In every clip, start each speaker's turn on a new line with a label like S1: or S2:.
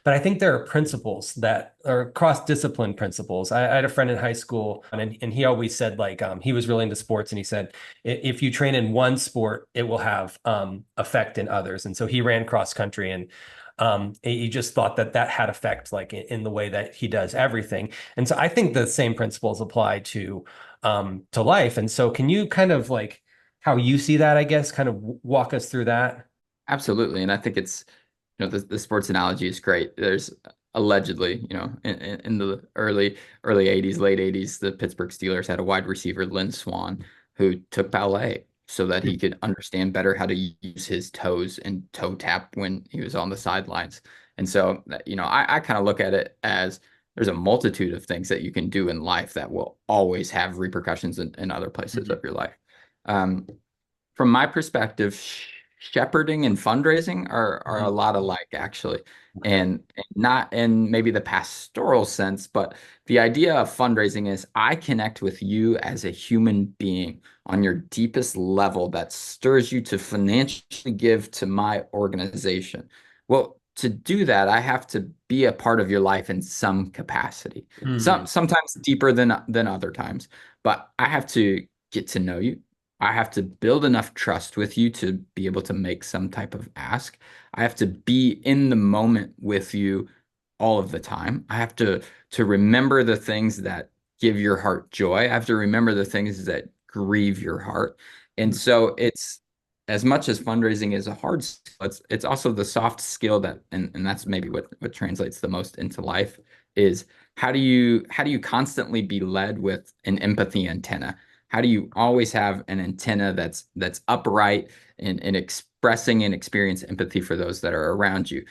S1: But I think there are principles that are cross-discipline principles. I had a friend in high school, and he always said like he was really into sports, and he said if you train in one sport, it will have effect in others. And so he ran cross country, and he just thought that that had effect like in the way that he does everything. And so I think the same principles apply to life. And so can you kind of like how you see that, I guess, kind of walk us through that?
S2: Absolutely. And I think it's, the sports analogy is great. There's allegedly, in the early 80s, late 80s, the Pittsburgh Steelers had a wide receiver, Lynn Swan, who took ballet so that he could understand better how to use his toes and toe tap when he was on the sidelines. And so, I kind of look at it as there's a multitude of things that you can do in life that will always have repercussions in other places of
S1: Mhm.
S2: your life. Um, from my perspective, shepherding and fundraising are a
S1: Mhm.
S2: lot alike, actually.
S1: Okay.
S2: And not in maybe the pastoral sense, but the idea of fundraising is I connect with you as a human being on your deepest level that stirs you to financially give to my organization. Well, to do that, I have to be a part of your life in some capacity.
S1: Hmm.
S2: Sometimes deeper than other times, but I have to get to know you. I have to build enough trust with you to be able to make some type of ask. I have to be in the moment with you all of the time. I have to remember the things that give your heart joy. I have to remember the things that grieve your heart. And so it's as much as fundraising is a hard skill, it's also the soft skill that and that's maybe what translates the most into life is how do you constantly be led with an empathy antenna? How do you always have an antenna that's upright and expressing and experience empathy for those that are around you?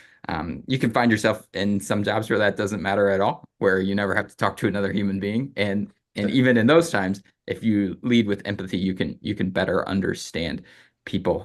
S2: You can find yourself in some jobs where that doesn't matter at all, where you never have to talk to another human being, and
S1: Sure.
S2: even in those times, if you lead with empathy, you can better understand people.